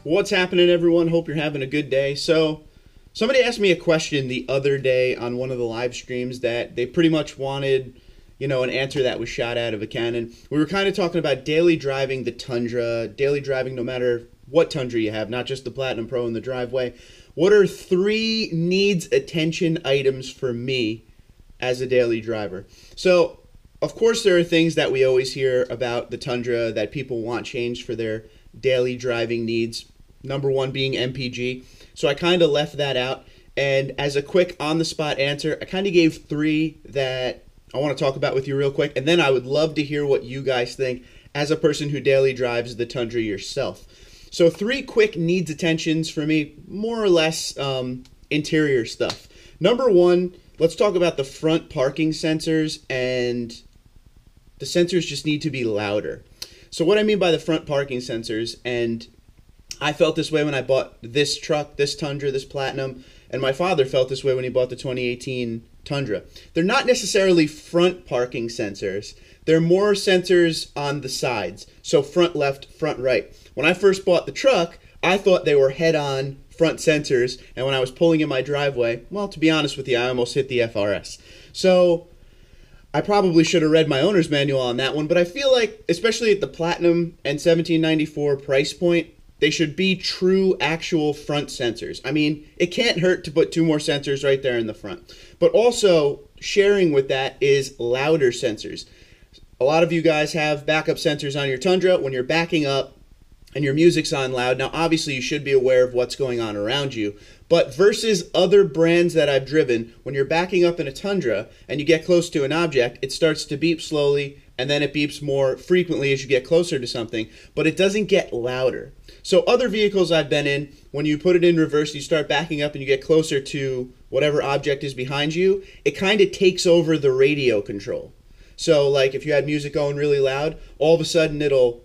What's happening, everyone? Hope you're having a good day. So, somebody asked me a question the other day on one of the live streams that they pretty much wanted, an answer that was shot out of a cannon. We were kind of talking about daily driving the Tundra, daily driving no matter what Tundra you have, not just the Platinum Pro in the driveway. What are three needs attention items for me as a daily driver? So, of course, there are things that we always hear about the Tundra that people want changed for their daily driving needs. Number one being MPG. So I kind of left that out. And as a quick on-the-spot answer, I kind of gave three that I want to talk about with you real quick. And then I would love to hear what you guys think as a person who daily drives the Tundra yourself. So three quick needs attentions for me, more or less interior stuff. Number one, let's talk about the front parking sensors, and the sensors just need to be louder. So what I mean by the front parking sensors, and I felt this way when I bought this truck, this Tundra, this Platinum, and my father felt this way when he bought the 2018 Tundra. They're not necessarily front parking sensors. They're more sensors on the sides. So front left, front right. When I first bought the truck, I thought they were head-on front sensors, and when I was pulling in my driveway, well, to be honest with you, I almost hit the FRS. So I probably should have read my owner's manual on that one, but I feel like, especially at the Platinum and 1794 price point, they should be true, actual front sensors. I mean, it can't hurt to put two more sensors right there in the front. But also, sharing with that is louder sensors. A lot of you guys have backup sensors on your Tundra when you're backing up and your music's on loud. Now, obviously, you should be aware of what's going on around you. But versus other brands that I've driven, when you're backing up in a Tundra and you get close to an object, it starts to beep slowly, and then it beeps more frequently as you get closer to something, but it doesn't get louder. So other vehicles I've been in, when you put it in reverse, you start backing up and you get closer to whatever object is behind you, it kind of takes over the radio control. So like if you had music going really loud, all of a sudden it'll,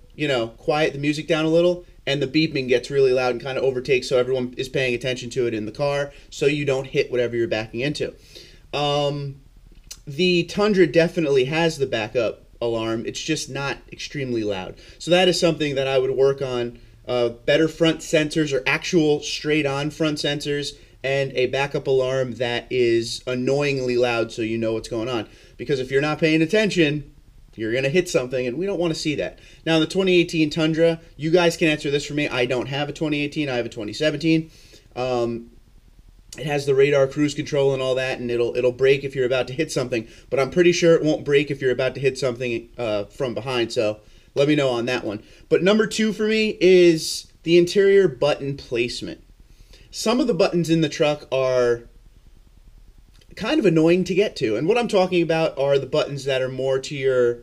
quiet the music down a little, and the beeping gets really loud and kind of overtakes, so everyone is paying attention to it in the car so you don't hit whatever you're backing into. The Tundra definitely has the backup alarm. It's just not extremely loud. So that is something that I would work on. Better front sensors, or actual straight-on front sensors, and a backup alarm that is annoyingly loud so you know what's going on. Because if you're not paying attention, you're going to hit something, and we don't want to see that. Now, the 2018 Tundra, you guys can answer this for me. I don't have a 2018. I have a 2017. It has the radar cruise control and all that, and it'll brake if you're about to hit something. But I'm pretty sure it won't brake if you're about to hit something from behind, so let me know on that one. But number two for me is the interior button placement. Some of the buttons in the truck are kind of annoying to get to. And what I'm talking about are the buttons that are more to your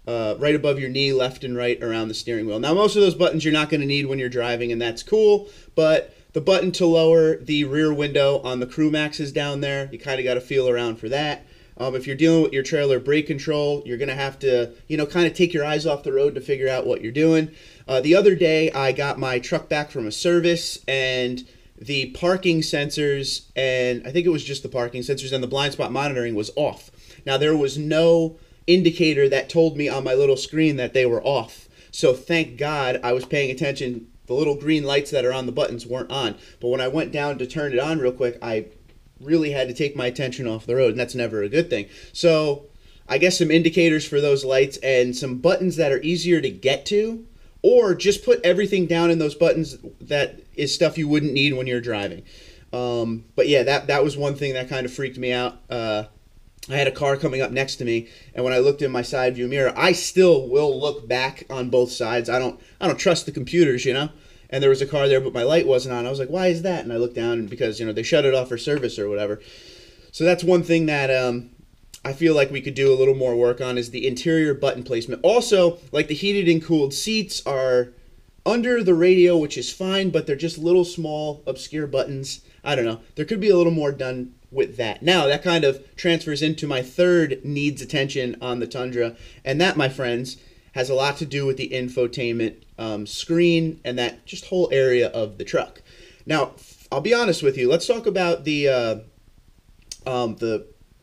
right above your knee, left and right around the steering wheel. Now, most of those buttons you're not going to need when you're driving, and that's cool. But the button to lower the rear window on the Crew Maxes down there, you kind of got to feel around for that. If you're dealing with your trailer brake control, you're going to have to, kind of take your eyes off the road to figure out what you're doing. The other day, I got my truck back from a service, and the parking sensors, and I think it was just the parking sensors, and the blind spot monitoring was off. Now, there was no indicator that told me on my little screen that they were off. So thank God I was paying attention. The little green lights that are on the buttons weren't on. But when I went down to turn it on real quick, I really had to take my attention off the road, and that's never a good thing. So I guess some indicators for those lights and some buttons that are easier to get to, or just put everything down in those buttons that is stuff you wouldn't need when you're driving. But yeah, that was one thing that kind of freaked me out. I had a car coming up next to me, and when I looked in my side view mirror, I still will look back on both sides. I don't trust the computers, And there was a car there, but my light wasn't on. I was like, why is that? And I looked down, and because, they shut it off for service or whatever. So that's one thing that I feel like we could do a little more work on, is the interior button placement. Also, like the heated and cooled seats are under the radio, which is fine, but they're just little small obscure buttons. I don't know. There could be a little more done with that. Now, that kind of transfers into my third needs attention on the Tundra, and that, my friends, has a lot to do with the infotainment screen and that just whole area of the truck. Now, I'll be honest with you. Let's talk about the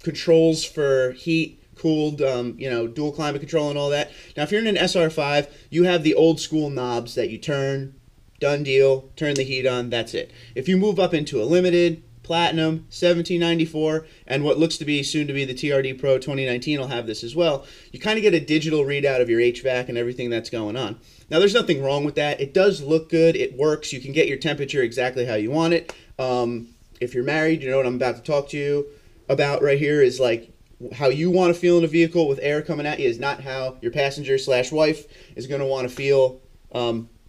controls for heat, cooled, dual climate control and all that. Now, if you're in an SR5, you have the old school knobs that you turn done deal, turn the heat on, that's it. If you move up into a limited, platinum, 1794, and what looks to be soon to be the TRD Pro 2019 will have this as well, you kind of get a digital readout of your HVAC and everything that's going on. Now, there's nothing wrong with that. It does look good. It works. You can get your temperature exactly how you want it. If you're married, you know what I'm about to talk to you about right here is like how you want to feel in a vehicle with air coming at you is not how your passenger/wife is going to want to feel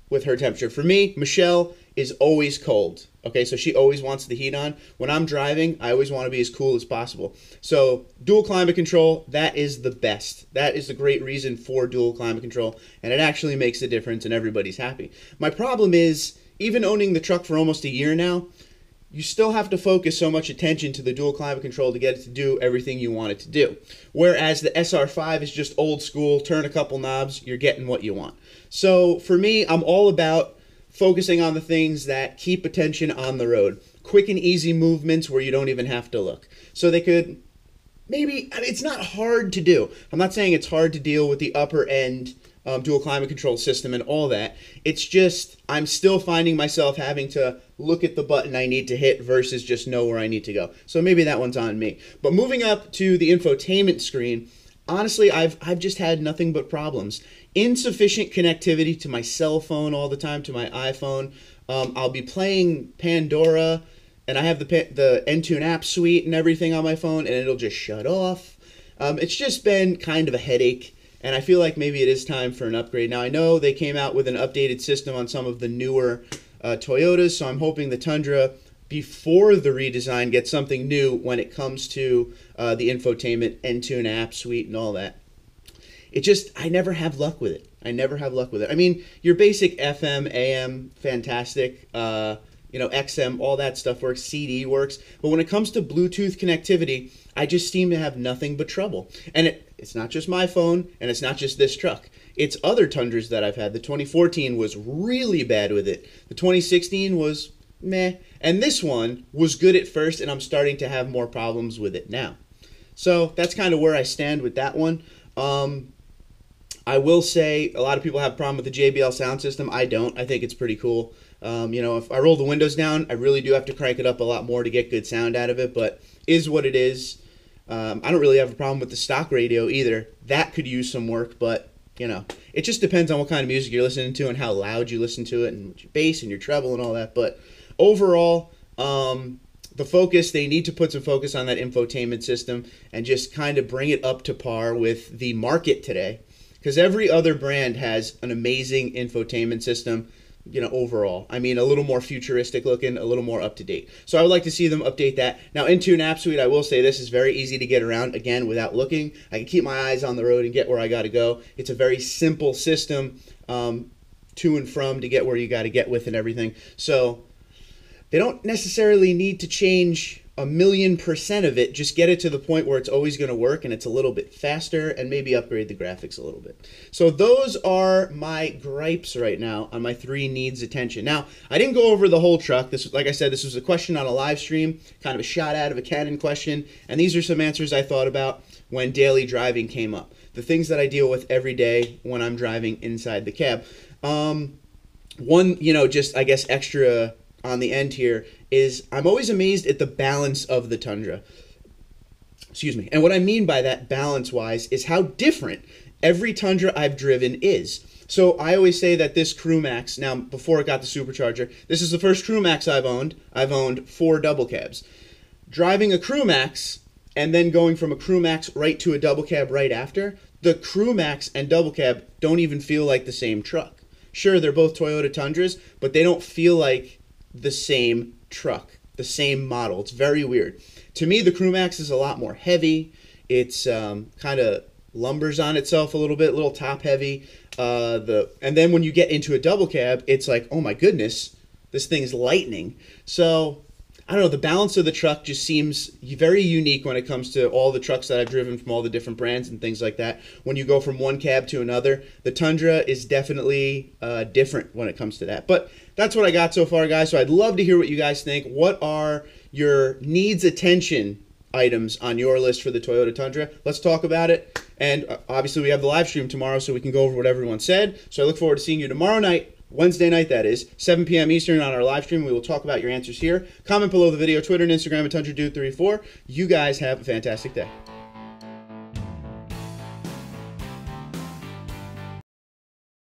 with her temperature. For me, Michelle is always cold. Okay, so she always wants the heat on. When I'm driving, I always want to be as cool as possible. So dual climate control, that is the best. That is the great reason for dual climate control, and it actually makes a difference and everybody's happy. My problem is, even owning the truck for almost a year now, you still have to focus so much attention to the dual climate control to get it to do everything you want it to do. Whereas the SR5 is just old school, turn a couple knobs, you're getting what you want. So for me, I'm all about focusing on the things that keep attention on the road. Quick and easy movements where you don't even have to look. So they could, maybe, it's not hard to do. I'm not saying it's hard to deal with the upper end dual climate control system and all that. It's just, I'm still finding myself having to look at the button I need to hit versus just know where I need to go. So maybe that one's on me. But moving up to the infotainment screen, honestly, I've just had nothing but problems. Insufficient connectivity to my cell phone all the time, to my iPhone. I'll be playing Pandora, and I have the Entune app suite and everything on my phone, and it'll just shut off. It's just been kind of a headache, and I feel like maybe it is time for an upgrade. Now, I know they came out with an updated system on some of the newer Toyotas, so I'm hoping the Tundra, before the redesign, gets something new when it comes to the infotainment, Entune app suite, and all that. It just, I never have luck with it. I never have luck with it. I mean, your basic FM, AM, fantastic. XM, all that stuff works. CD works. But when it comes to Bluetooth connectivity, I just seem to have nothing but trouble. And it's not just my phone, and it's not just this truck. It's other Tundras that I've had. The 2014 was really bad with it. The 2016 was meh. And this one was good at first, and I'm starting to have more problems with it now. So that's kind of where I stand with that one. I will say a lot of people have a problem with the JBL sound system. I don't. I think it's pretty cool. If I roll the windows down, I really do have to crank it up a lot more to get good sound out of it, but is what it is. I don't really have a problem with the stock radio either. That could use some work, but, it just depends on what kind of music you're listening to and how loud you listen to it and your bass and your treble and all that. But overall, the focus, they need to put some focus on that infotainment system and just kind of bring it up to par with the market today. Because every other brand has an amazing infotainment system, overall. I mean, a little more futuristic looking, a little more up to date. So I would like to see them update that. Now, Intune App Suite, I will say this is very easy to get around, again, without looking. I can keep my eyes on the road and get where I got to go. It's a very simple system to and from to get where you got to get with and everything. So they don't necessarily need to change 1,000,000% of it. Just get it to the point where it's always going to work and it's a little bit faster, and maybe upgrade the graphics a little bit. So those are my gripes right now on my 3 needs attention. Now, I didn't go over the whole truck. This, like I said, this was a question on a live stream, kind of a shot out of a cannon question, and these are some answers I thought about when daily driving came up. The things that I deal with every day when I'm driving inside the cab. One, just I guess extra on the end here is I'm always amazed at the balance of the Tundra. Excuse me. And what I mean by that balance-wise is how different every Tundra I've driven is. So I always say that this Crew Max, now before it got the supercharger, this is the first Crew Max I've owned. I've owned 4 double cabs. Driving a Crew Max and then going from a Crew Max right to a double cab right after, the Crew Max and double cab don't even feel like the same truck. Sure, they're both Toyota Tundras, but they don't feel like the same truck, the same model. It's very weird. To me, the Crew Max is a lot more heavy. It's kind of lumbers on itself a little bit, a little top heavy. And then when you get into a double cab, it's like, oh my goodness, this thing's lightning. So I don't know, the balance of the truck just seems very unique when it comes to all the trucks that I've driven from all the different brands and things like that. When you go from one cab to another, the Tundra is definitely different when it comes to that. But that's what I got so far, guys. So I'd love to hear what you guys think. What are your needs attention items on your list for the Toyota Tundra? Let's talk about it. And obviously we have the live stream tomorrow, so we can go over what everyone said. So I look forward to seeing you tomorrow night Wednesday night, that is, 7 p.m. Eastern on our live stream. We will talk about your answers here. Comment below the video, Twitter and Instagram at TundraDude34. You guys have a fantastic day.